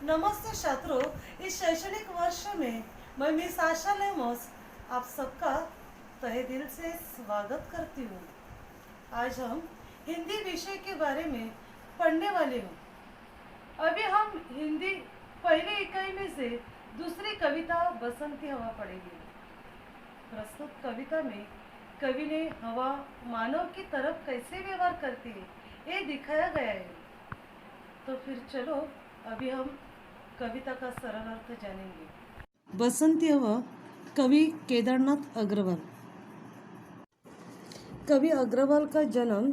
नमस्ते छात्रों, इस शैक्षणिक वर्ष में मैं मिस आशा लेमोस आप सबका तहे दिल से स्वागत करती हूँ। आज हम हिंदी विषय के बारे में पढ़ने वाले हूँ। अभी हम हिंदी पहली इकाई में से दूसरी कविता बसंती हवा पढ़ेंगे। प्रस्तुत कविता में कवि ने हवा मानव की तरफ कैसे व्यवहार करती है ये दिखाया गया है। तो फिर चलो अभी हम कविता का सरल अर्थ जानेंगे। बसंती हवा, कवि केदारनाथ अग्रवाल। कवि अग्रवाल का जन्म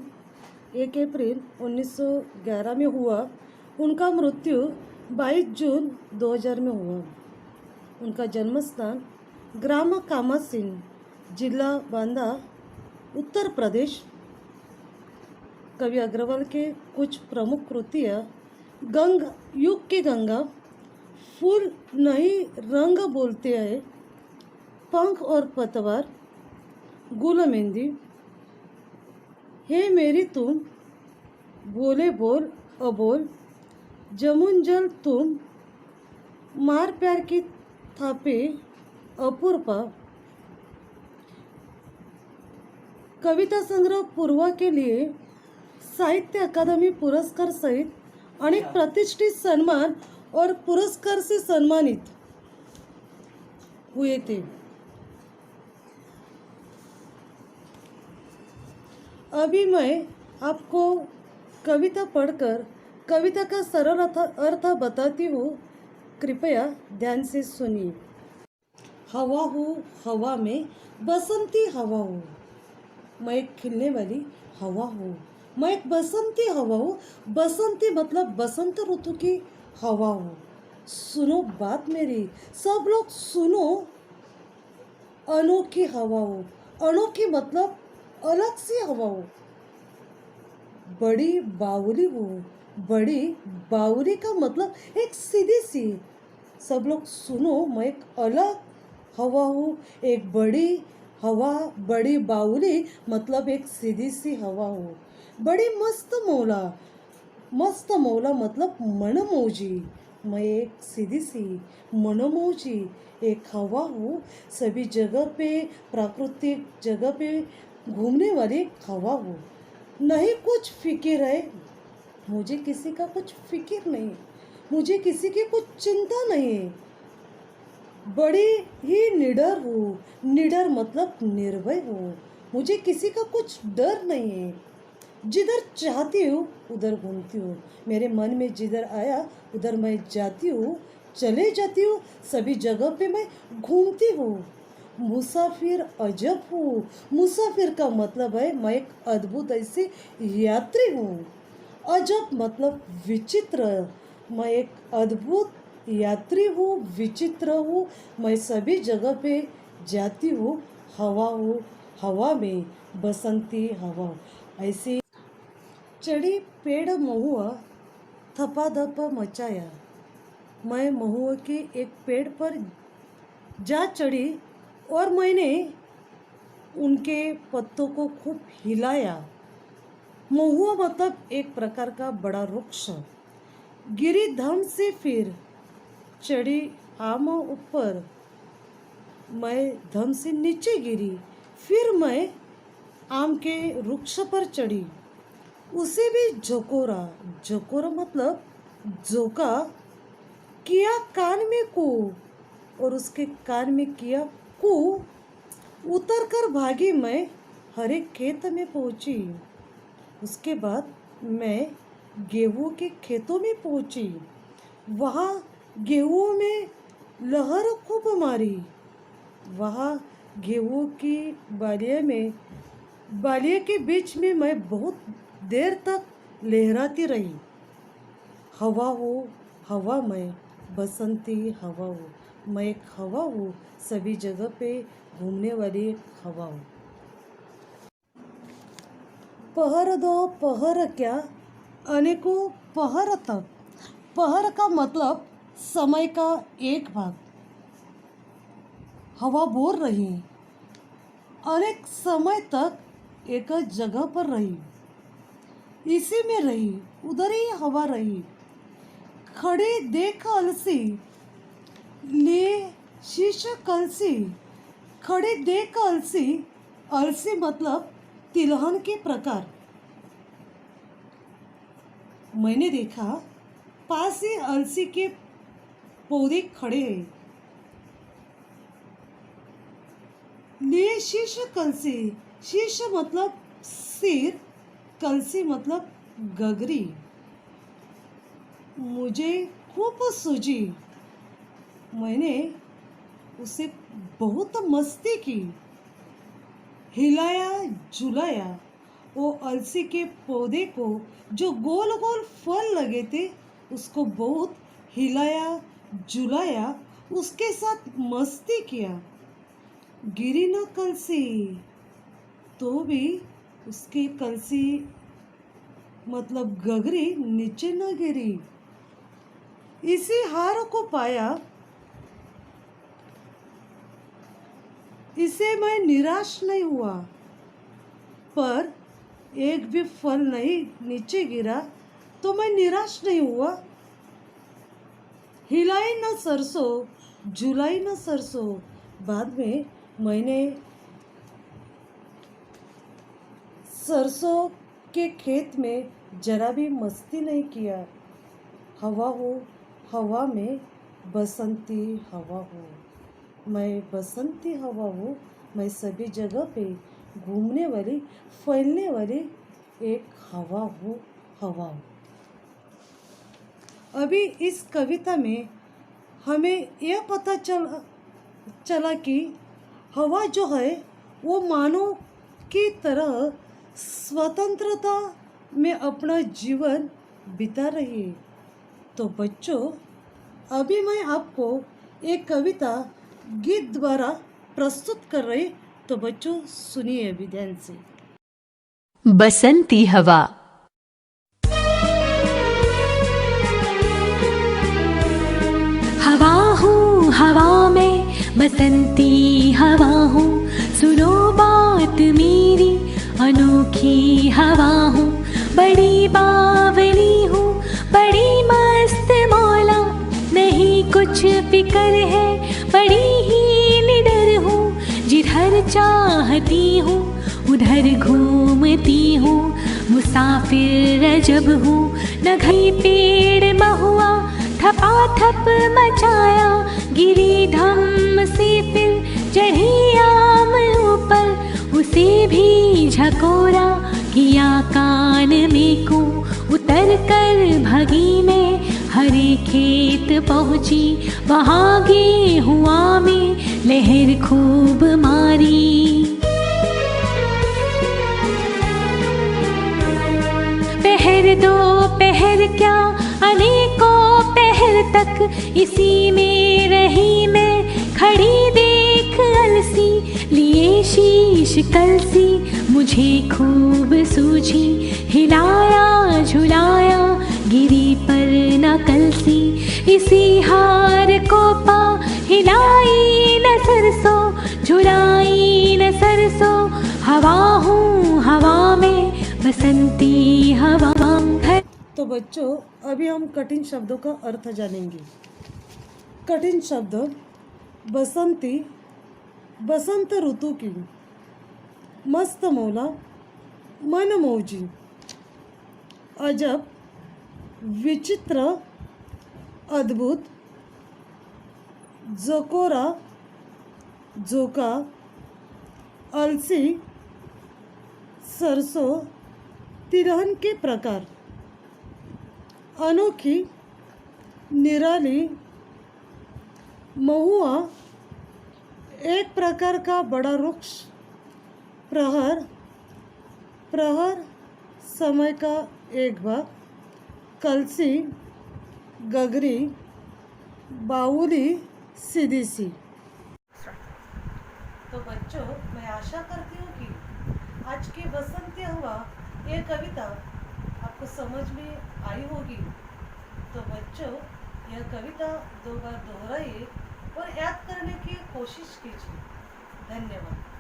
1 अप्रैल 1911 में हुआ। उनका मृत्यु 22 जून 2000 में हुआ। उनका जन्म स्थान ग्राम कामासीन, जिला बांदा, उत्तर प्रदेश। कवि अग्रवाल के कुछ प्रमुख कृतियाँ: गंग, युग की गंगा, फूल नहीं रंग बोलते हैं, पंख और पतवार, गुल मेहंदी, हे मेरी तुम, बोले बोल अबोल, जमुन जल तुम, मार प्यार की थापे, अपूर्वा। कविता संग्रह पूर्वा के लिए साहित्य अकादमी पुरस्कार सहित अनेक प्रतिष्ठित सम्मान और पुरस्कार से सम्मानित हुए थे। अभी मैं आपको कविता पढ़कर कविता का सरल अर्थ बताती हूँ। कृपया ध्यान से सुनिए। हवा हूँ, हवा में बसंती हवा हूँ, मैं एक खिलने वाली हवा हूँ, मैं एक बसंती हवा हूँ। बसंती मतलब बसंत ऋतु की हवा हूँ। सुनो बात मेरी, सब लोग सुनो, अनोखी हवा हूँ। अनोखी मतलब अलग सी हवा हूँ। बड़ी बावली हूँ, बड़ी बावली का मतलब एक सीधी सी। सब लोग सुनो, मैं एक अलग हवा हूँ, एक बड़ी हवा। बड़ी बावली मतलब एक सीधी सी हवा हूँ। बड़ी मस्त मौला, मस्त मौला मतलब मनमौजी। मैं एक सीधी सी मनमौजी एक हवा हूँ। सभी जगह पे, प्राकृतिक जगह पे घूमने वाली हवा हूँ। नहीं कुछ फिक्र है, मुझे किसी का कुछ फिक्र नहीं, मुझे किसी की कुछ चिंता नहीं है। बड़ी ही निडर हूँ, निडर मतलब निर्भय हूँ, मुझे किसी का कुछ डर नहीं है। जिधर चाहती हूँ उधर घूमती हूँ, मेरे मन में जिधर आया उधर मैं जाती हूँ, चले जाती हूँ, सभी जगह पे मैं घूमती हूँ। मुसाफिर अजब हूँ, मुसाफिर का मतलब है मैं एक अद्भुत ऐसी यात्री हूँ। अजब मतलब विचित्र, मैं एक अद्भुत यात्री हूँ, विचित्र हूँ, मैं सभी जगह पे जाती हूँ। हवा हूँ, हवा में बसंती हवा। ऐसी चढ़ी पेड़ महुआ, थपाथप मचाया। मैं महुआ के एक पेड़ पर जा चढ़ी और मैंने उनके पत्तों को खूब हिलाया। महुआ मतलब एक प्रकार का बड़ा वृक्ष। गिरी धम से, फिर चढ़ी आम ऊपर, मैं धम से नीचे गिरी, फिर मैं आम के वृक्ष पर चढ़ी, उसे भी झकोरा। झकोरा मतलब झोंका, किया कान में कू, और उसके कान में किया कू। उतर कर भागी, मैं हरे खेत में पहुंची। उसके बाद मैं गेहूं के खेतों में पहुंची। वहाँ गेहूं में लहर खूब मारी। वहाँ गेहूं की बालिया के बीच में मैं बहुत देर तक लहराती रही। हवा हो, हवा में बसंती हवा हो, मैं एक हवा हूँ, सभी जगह पे घूमने वाली एक हवा हूँ। पहर दो पहर क्या, अनेकों पहर तक। पहर का मतलब समय का एक भाग। हवा बोल रही, अनेक समय तक एक जगह पर रही, इसी में रही, उधर ही हवा रही। खड़े देख अलसी, ले शीश कलसी। खड़े देख अलसी, अलसी मतलब तिलहन के प्रकार। मैंने देखा पास ही अलसी के पौधे खड़े हैं। ले शीश कलसी, शीश मतलब सिर, कलसी मतलब गगरी। मुझे खूब सूझी, मैंने उसे बहुत मस्ती की। हिलाया झुलाया वो अलसी के पौधे को, जो गोल गोल फल लगे थे उसको बहुत हिलाया झुलाया, उसके साथ मस्ती किया। गिरी न कलसी, तो भी उसकी कलसी मतलब गगरी नीचे न गिरी। इसी हार को पाया, इसे मैं निराश नहीं हुआ, पर एक भी फल नहीं नीचे गिरा तो मैं निराश नहीं हुआ। हिलाई न सरसों झुलाई न सरसों। बाद में मैंने सरसों के खेत में जरा भी मस्ती नहीं किया। हवा हो हवा में बसंती हवा हो, मैं बसंती हवा हूँ। मैं सभी जगह पे घूमने वाली फैलने वाली एक हवा हूँ, हवा हूँ। अभी इस कविता में हमें यह पता चला कि हवा जो है वो मानव की तरह स्वतंत्रता में अपना जीवन बिता रही है। तो बच्चों, अभी मैं आपको एक कविता गीत द्वारा प्रस्तुत कर रही, तो बच्चों सुनिए अभी ध्यान से। बसंती हवा। हवा हूँ हवा में, बसंती हवा हूँ, सुनो बात मेरी, अनोखी हवा हूँ, बड़ी बावली हूँ, बड़ी मस्त मौला, नहीं कुछ फिकर है, बड़ी ही निडर हूँ, जिधर चाहती हूँ उधर घूमती हूँ, मुसाफिर अजब हूँ, न घई पेड़ महुआ, थपाथप मचाया, गिरी धम से फिर चढ़ी आम ऊपर, उसे भी झकोरा किया कान में को, उतर कर भगी में हरे खेत पहुँची, वहाँ गेहुआ में लहर खूब मारी। पहर दो पहर क्या अनेकों पहर तक, इसी में रही मैं खड़ी देख अलसी, लिए शीश कलसी, मुझे खूब सूझी, हिलाया झुलाया गिरी पर न कलसी, इसी हार को पा हिलाई न सरसों झुलाई न सरसों, हवा हूँ हवा में बसंती हवा है। तो बच्चों, अभी हम कठिन शब्दों का अर्थ जानेंगे। कठिन शब्द बसंती, बसंत ऋतु की, मस्त मौला, मनमौजी, अजब, विचित्र, अद्भुत, झकोरा, झोंका, अलसी, सरसों, तिलहन के प्रकार, अनोखी, निराली, महुआ, एक प्रकार का बड़ा वृक्ष, प्रहर, प्रहर समय का एक भाग, कलसी, गगरी, बाउली, सीधी सी। तो बच्चों, मैं आशा करती हूँ कि आज की बसंती हवा ये कविता आपको समझ में आई होगी। तो बच्चों, यह कविता 2 बार दोहराइए और याद करने की कोशिश कीजिए। धन्यवाद।